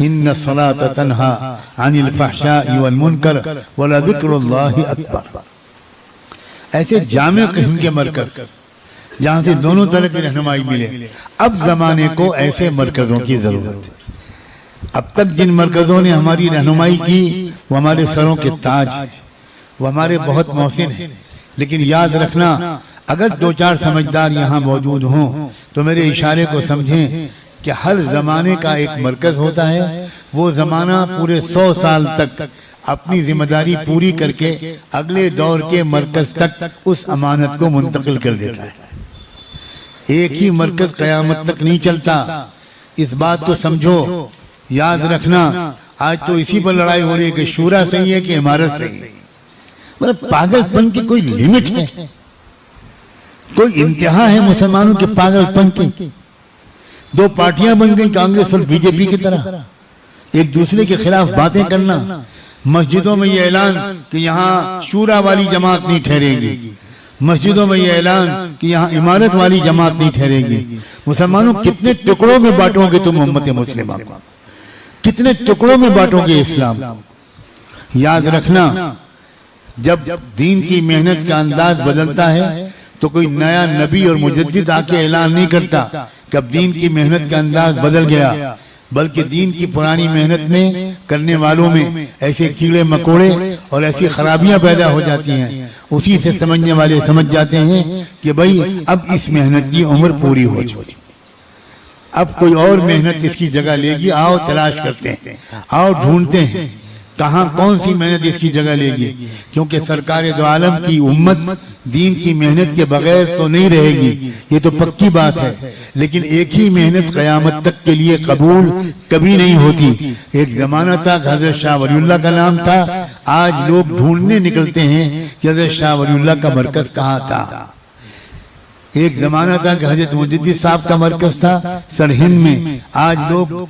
इन्न सलात तन्हा अनिल फहशाई वल मुनकर वला ज़िक्रुल्लाहि अकबर। ऐसे जामे किस्म के मरकज जहाँ से दोनों तरह की रहनुमाई मिले। अब जमाने को ऐसे मरकजों की जरूरत है। अब तक जिन मरकजों ने हमारी रहनुमाई की वो हमारे सरों के ताज, वो हमारे बहुत मोहसिन हैं। लेकिन याद रखना, अगर दो चार समझदार यहाँ मौजूद हों तो मेरे इशारे को समझें कि हर जमाने का एक मरकज होता है। वो जमाना पूरे 100 साल तक अपनी जिम्मेदारी पूरी करके अगले दौर के मरकज तक उस अमानत को मुंतकिल कर देता है। एक ही मरकज कयामत तक नहीं चलता, इस बात को समझो। याद रखना, आज तो इसी पर लड़ाई हो रही है कि शूरा सही है कि इमारत सही है। मतलब पागलपन की कोई लिमिट है, कोई इंतहा है मुसलमानों के पागलपन की। दो पार्टियां बन गई, कांग्रेस और बीजेपी की तरह, एक दूसरे के खिलाफ बातें करना। मस्जिदों में ये ऐलान कि यहाँ शूरा वाली जमात नहीं ठहरेगी, मस्जिदों में ये ऐलान कि यहाँ इमारत वाली जमात नहीं ठहरेगी। मुसलमानों, कितने टुकड़ों में बांटोगे तुम उम्मत मुस्लिमा को? कितने टुकड़ों में बांटोगे इस्लाम? याद रखना, जब दीन की मेहनत का अंदाज बदलता है तो कोई नया नबी और मुजद्दिद आके ऐलान नहीं करता कि अब दीन की मेहनत का अंदाज बदल गया, बल्कि दीन की पुरानी मेहनत में करने वालों में ऐसे कीड़े मकोड़े और ऐसी खराबियां पैदा हो जाती हैं। उसी से समझने वाले समझ जाते हैं कि भाई अब इस मेहनत की उम्र पूरी हो चुकी, अब कोई और मेहनत इसकी जगह लेगी। आओ तलाश करते हैं, आओ ढूंढते हैं कहाँ कौन सी मेहनत इसकी जगह लेगी। क्योंकि सरकार दो आलम की उम्मत दीन की मेहनत के बगैर तो नहीं रहेगी, ये तो पक्की बात है। लेकिन एक ही मेहनत कयामत तक के लिए कबूल कभी नहीं होती। एक जमाना था हजरत शाह वलीउल्लाह का नाम था, आज लोग ढूंढने निकलते हैं कि हजरत शाह वलीउल्लाह का मरकज कहाँ था। एक जमाना था कि हजरत मुजद्दिद साहब का मरकज था सरहिंद में, आज लोग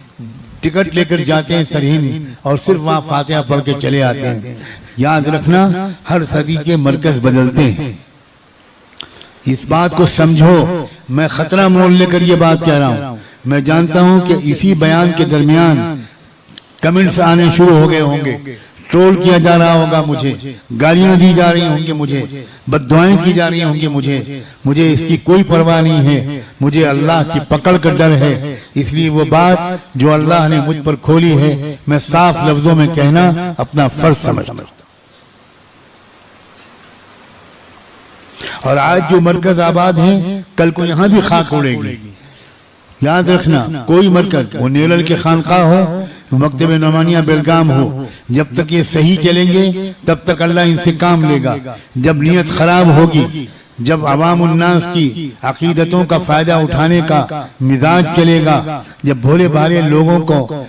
टिकट लेकर जाते हैं सरहिंद और सिर्फ वहाँ फातिहा पढ़ के चले आते हैं। याद रखना, हर सदी के मरकज बदलते हैं, इस बात को समझो। मैं खतरा मोल लेकर ये बात कह रहा हूँ। मैं जानता हूँ कि इसी बयान के दरमियान कमेंट्स आने शुरू हो गए होंगे, ट्रोल किया जा रहा होगा, मुझे गालियां दी जा रही होंगी, मुझे बद्दुआएं की जा रही होंगी। मुझे इसकी कोई परवाह नहीं है। मुझे अल्लाह की पकड़ का डर है। इसलिए वो बात जो अल्लाह ने मुझ पर खोली है मैं साफ लफ्जों में कहना अपना फर्ज समझता हूं। और आज जो मरकज आबाद है, कल को यहाँ भी खाक उड़ेगी। याद रखना, कोई मरकज, वो नेरल के खानका हो, मकतब नौमानिया बेलगाम हो, जब तक ये सही चलेंगे तब तक अल्लाह इनसे काम लेगा। जब नीयत खराब होगी, जब अवाम उन्नास की अकीदतों का फायदा उठाने का मिजाज चलेगा, जब भोले भाले लोगों को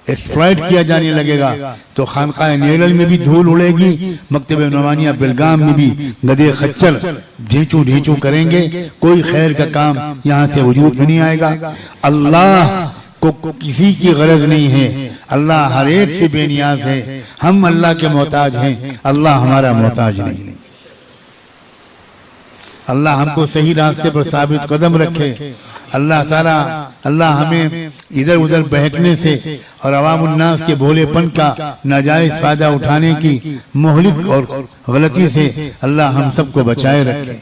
एक्सप्लॉइट किया जाने लगेगा, तो खानकाह नेरल में भी धूल उड़ेगी, मकतब नौमानिया बेलगाम में भी गधे खच्चर ढींचू ढींचू करेंगे। कोई खैर का काम यहाँ से वजूद में नहीं आएगा। अल्लाह को किसी की गरज नहीं है, अल्लाह हर एक से बेनियाज है। हम अल्लाह के मोहताज हैं, अल्लाह हमारा मोहताज नहीं। अल्लाह हमको सही रास्ते पर साबित कदम रखे। अल्लाह हमें इधर उधर बहकने से और अवाम उन्नास के भोलेपन का नाजायज फायदा उठाने की मोहलिक और गलती से अल्लाह हम सबको बचाए रखे।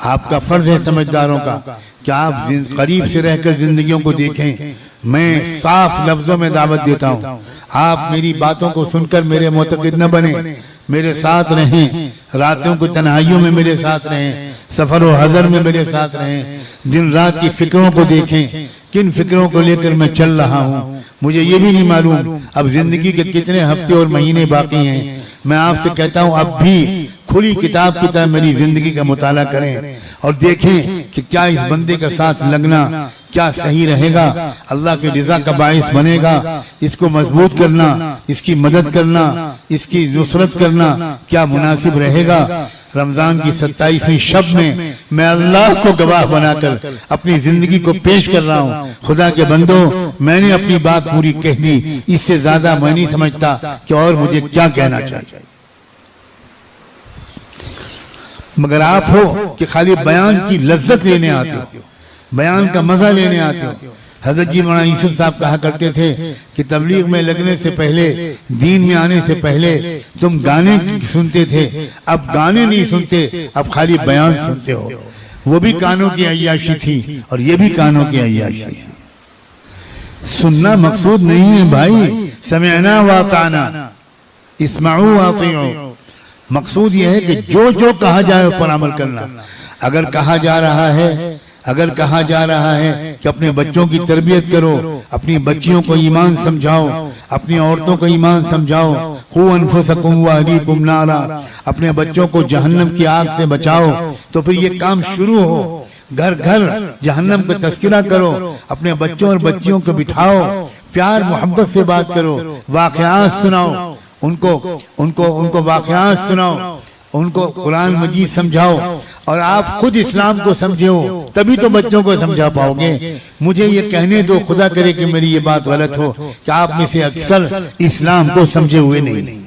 आपका फर्ज है समझदारों का कि आप करीब से रहकर जिंदगियों को देखें। मैं साफ लफ्जों में दावत देता हूँ, आप मेरी बातों को सुनकर मेरे मुतक़िद न बने, मेरे साथ रहें, रातों को तन्हाइयों में मेरे साथ रहें, सफर और हज़र में मेरे साथ रहें, दिन रात की फिक्रों को देखें, किन फिक्रों को लेकर मैं चल रहा हूँ। मुझे ये भी नहीं मालूम अब जिंदगी के कितने हफ्ते और महीने बाकी हैं। मैं आपसे कहता हूँ अब भी खुली किताब की तरह मेरी जिंदगी का मुताला करें और देखें कि क्या इस बंदे का साथ लगना क्या सही रहेगा, अल्लाह की रिजा का बाइस बनेगा। इसको मजबूत करना, इसकी मदद करना, इसकी नुसरत करना क्या मुनासिब रहेगा। रमजान की 27वीं शब में मैं अल्लाह को गवाह बनाकर अपनी जिंदगी को पेश कर रहा हूँ। खुदा के बंदो, मैंने अपनी बात पूरी कह दी, इससे ज्यादा मैं नहीं समझता कि और मुझे क्या कहना चाहिए। मगर आप हो कि खाली बयान की लज्जत लेने आते हो, बयान का मजा लेने आते हो। हजरत जी मौलाना यूसुफ साहब कहा करते थे कि तबलीग में लगने से पहले, दीन में आने से पहले तुम गाने सुनते थे, अब गाने नहीं सुनते, अब खाली बयान सुनते हो। वो भी कानों की अय्याशी थी और ये भी कानों की अय्याशी है। सुनना मकसूद नहीं है भाई, समिअना व अताना, इस्माऊ व अतीऊ। मकसूद यह है कि जो जो कहा जाए उस पर अमल करना। अगर कहा जा रहा है कि अपने बच्चों की तरबियत करो, अपनी बच्चियों को ईमान समझाओ, अपनी औरतों को ईमान समझाओ, खू अनफुसकुम व अहलीकुम नारा, अपने बच्चों को जहन्नम की आग से बचाओ, तो फिर ये काम शुरू हो। घर घर जहन्नम का तस्करा करो, अपने बच्चों और बच्चियों को बिठाओ, प्यार मोहब्बत से बात करो, वाक़यात सुनाओ, उनको वाक़यात सुनाओ, उनको कुरान मजीद समझाओ, और आप खुद इस्लाम को समझे हो तभी तो बच्चों को समझा पाओगे। मुझे ये कहने दो, खुदा करे कि मेरी ये बात गलत हो, कि आप में से अक्सर इस्लाम को समझे हुए नहीं।